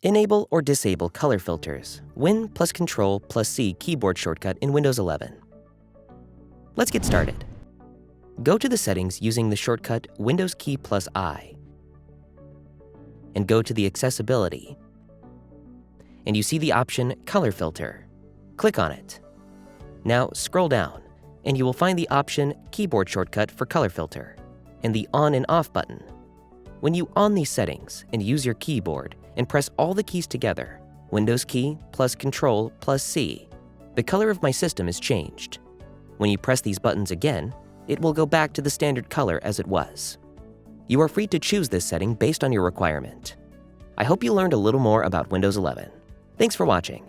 Enable or disable color filters. Win+Ctrl+C keyboard shortcut in Windows 11. Let's get started. Go to the settings using the shortcut Windows key plus I, and go to the Accessibility, and you see the option Color Filter. Click on it. Now scroll down, and you will find the option Keyboard Shortcut for Color Filter, and the On and Off button. When you on these settings and use your keyboard and press all the keys together, Windows key plus Ctrl plus C, the color of my system is changed. When you press these buttons again, it will go back to the standard color as it was. You are free to choose this setting based on your requirement. I hope you learned a little more about Windows 11. Thanks for watching.